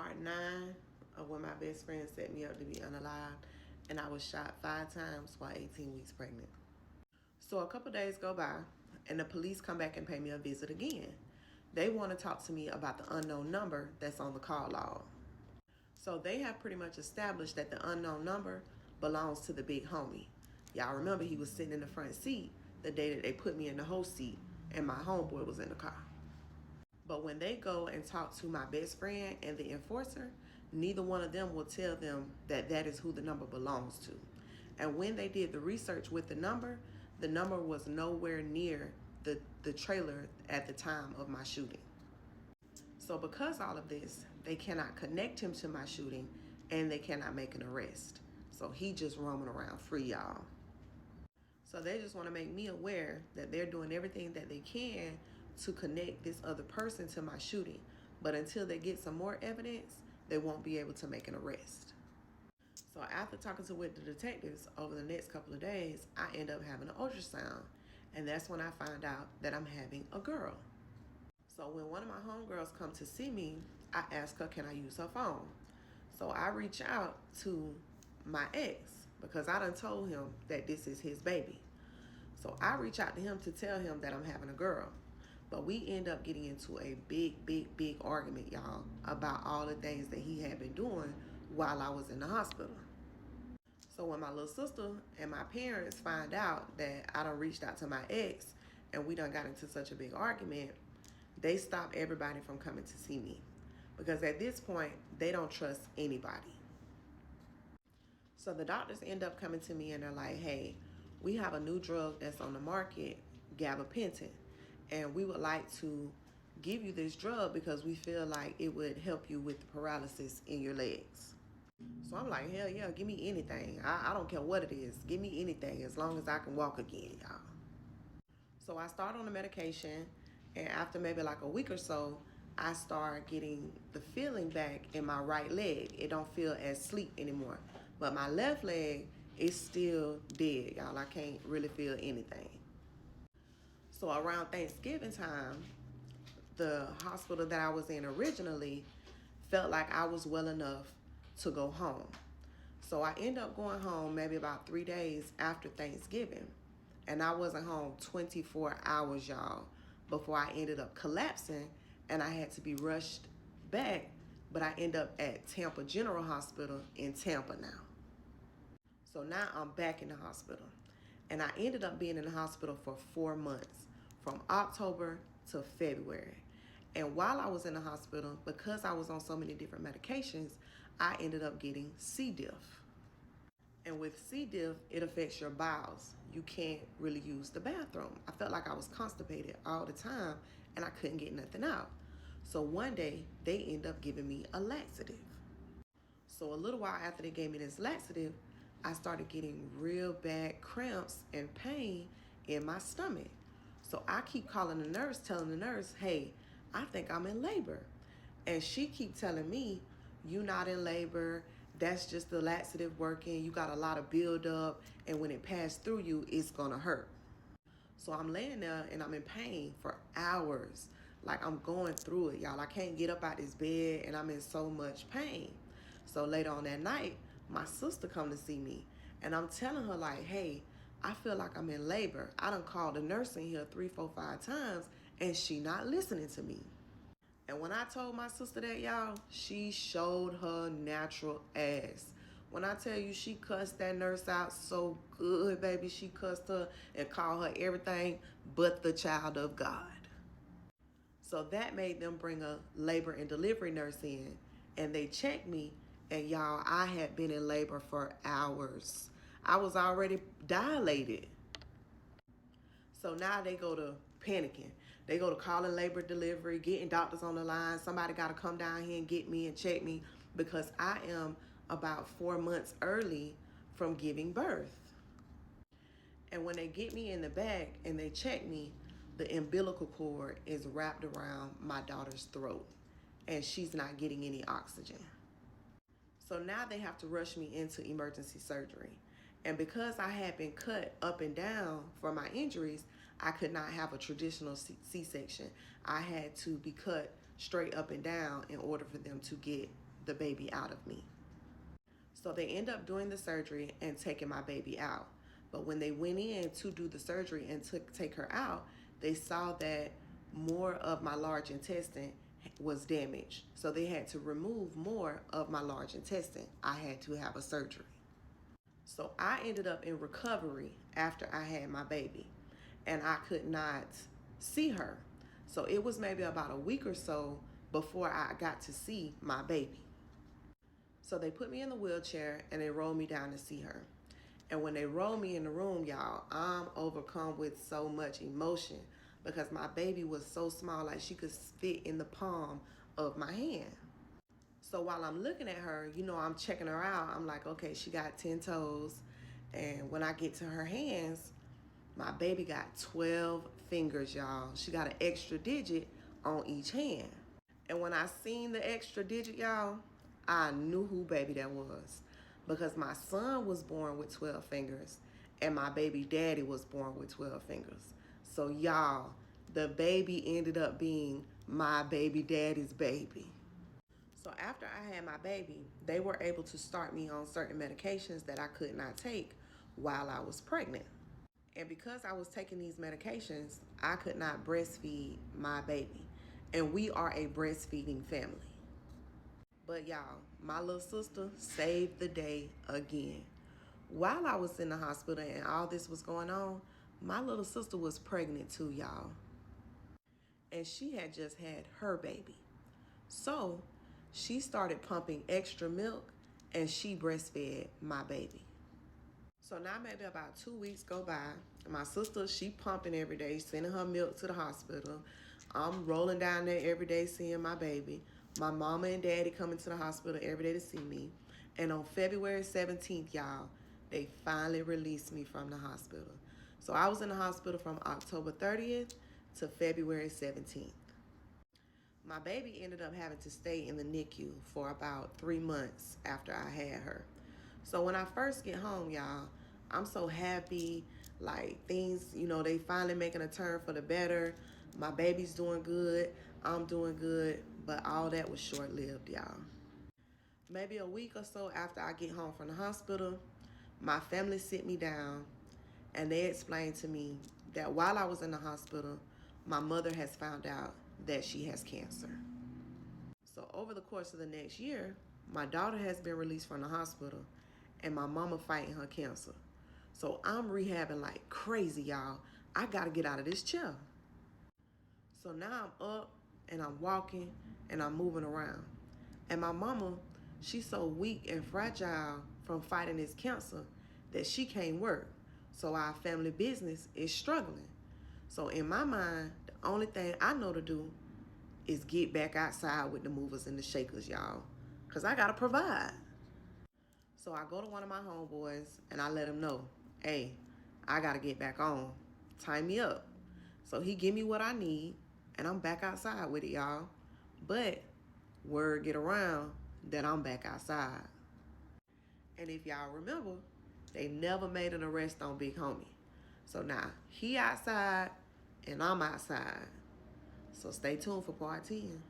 part 9 of when my best friend set me up to be unalived, and I was shot 5 times while 18 weeks pregnant. So a couple days go by, and the police come back and pay me a visit again. They want to talk to me about the unknown number that's on the call log. So they have pretty much established that the unknown number belongs to the big homie. Y'all remember he was sitting in the front seat the day that they put me in the whole seat, and my homeboy was in the car. But when they go and talk to my best friend and the enforcer, neither one of them will tell them that that is who the number belongs to. And when they did the research with the number was nowhere near the trailer at the time of my shooting. So because all of this, they cannot connect him to my shooting, and they cannot make an arrest. So he just roaming around free, y'all. So they just want to make me aware that they're doing everything that they can to connect this other person to my shooting. But until they get some more evidence, they won't be able to make an arrest. So after talking with the detectives over the next couple of days, I end up having an ultrasound. And that's when I find out that I'm having a girl. So when one of my homegirls come to see me, I ask her, can I use her phone? So I reach out to my ex because I done told him that this is his baby. So I reach out to him to tell him that I'm having a girl. But we end up getting into a big argument, y'all, about all the things that he had been doing while I was in the hospital. So when my little sister and my parents find out that I done reached out to my ex and we done got into such a big argument, they stop everybody from coming to see me. Because at this point, they don't trust anybody. So the doctors end up coming to me and they're like, hey, we have a new drug that's on the market, gabapentin, and we would like to give you this drug because we feel like it would help you with the paralysis in your legs. So I'm like, hell yeah, give me anything. I don't care what it is. Give me anything as long as I can walk again, y'all. So I start on the medication, and after maybe like a week or so, I start getting the feeling back in my right leg. It don't feel as sleep anymore. But my left leg is still dead, y'all. I can't really feel anything. So around Thanksgiving time, the hospital that I was in originally felt like I was well enough to go home. So I end up going home maybe about 3 days after Thanksgiving. And I wasn't home 24 hours, y'all, before I ended up collapsing and I had to be rushed back. But I end up at Tampa General Hospital in Tampa now. So now I'm back in the hospital. And I ended up being in the hospital for 4 months, from October to February. And while I was in the hospital, because I was on so many different medications, I ended up getting C. diff. And with C. diff, it affects your bowels. You can't really use the bathroom. I felt like I was constipated all the time and I couldn't get nothing out. So one day, they end up giving me a laxative. So a little while after they gave me this laxative, I started getting real bad cramps and pain in my stomach. So I keep calling the nurse, telling the nurse, hey, I think I'm in labor. And she keep telling me, you not in labor. That's just the laxative working. You got a lot of buildup. And when it passed through you, it's going to hurt. So I'm laying there and I'm in pain for hours. Like I'm going through it, y'all. I can't get up out this bed and I'm in so much pain. So later on that night, my sister come to see me. And I'm telling her like, hey, I feel like I'm in labor. I done called the nurse in here 3, 4, 5 times and she not listening to me. And when I told my sister that, y'all, she showed her natural ass. When I tell you she cussed that nurse out so good, baby, she cussed her and called her everything but the child of God. So that made them bring a labor and delivery nurse in, and they checked me, and y'all, I had been in labor for hours. I was already dilated. So now they go to panicking. They go to calling labor delivery, getting doctors on the line. Somebody got to come down here and get me and check me because I am about 4 months early from giving birth. And when they get me in the back and they check me, the umbilical cord is wrapped around my daughter's throat and she's not getting any oxygen. So now they have to rush me into emergency surgery. And because I had been cut up and down for my injuries, I could not have a traditional C-section. I had to be cut straight up and down in order for them to get the baby out of me. So they end up doing the surgery and taking my baby out. But when they went in to do the surgery and take her out, they saw that more of my large intestine was damaged. So they had to remove more of my large intestine. I had to have a surgery. So I ended up in recovery after I had my baby, and I could not see her. So it was maybe about a week or so before I got to see my baby. So they put me in the wheelchair and they rolled me down to see her. And when they rolled me in the room, y'all, I'm overcome with so much emotion because my baby was so small, like she could fit in the palm of my hand. So while I'm looking at her, I'm checking her out. I'm like, okay, she got 10 toes. And when I get to her hands, my baby got 12 fingers, y'all. She got an extra digit on each hand. And when I seen the extra digit, y'all, I knew who baby that was. Because my son was born with 12 fingers and my baby daddy was born with 12 fingers. So y'all, the baby ended up being my baby daddy's baby. So after I had my baby, they were able to start me on certain medications that I could not take while I was pregnant. And because I was taking these medications, I could not breastfeed my baby. And we are a breastfeeding family. But y'all, my little sister saved the day again. While I was in the hospital and all this was going on, my little sister was pregnant too, y'all. And she had just had her baby. So she started pumping extra milk and she breastfed my baby. So now maybe about 2 weeks go by. My sister, she pumping every day, sending her milk to the hospital. I'm rolling down there every day seeing my baby. My mama and daddy coming to the hospital every day to see me. And on February 17th, y'all, they finally released me from the hospital. So I was in the hospital from October 30th to February 17th. My baby ended up having to stay in the NICU for about 3 months after I had her. So when I first get home, y'all, I'm so happy. Like things, they finally making a turn for the better. My baby's doing good. I'm doing good. But all that was short-lived, y'all. Maybe a week or so after I get home from the hospital, my family sit me down and they explained to me that while I was in the hospital, my mother has found out that she has cancer. So over the course of the next year, my daughter has been released from the hospital and my mama fighting her cancer. So I'm rehabbing like crazy, y'all. I gotta get out of this chair. So now I'm up and I'm walking and I'm moving around. And my mama, she's so weak and fragile from fighting this cancer that she can't work. So our family business is struggling. So in my mind, the only thing I know to do is get back outside with the movers and the shakers, y'all. Because I got to provide. So I go to one of my homeboys and I let him know, hey, I got to get back on. Tie me up. So he give me what I need and I'm back outside with it, y'all. But word get around that I'm back outside. And if y'all remember, they never made an arrest on Big Homie. So now he outside and I'm outside. So stay tuned for part 10.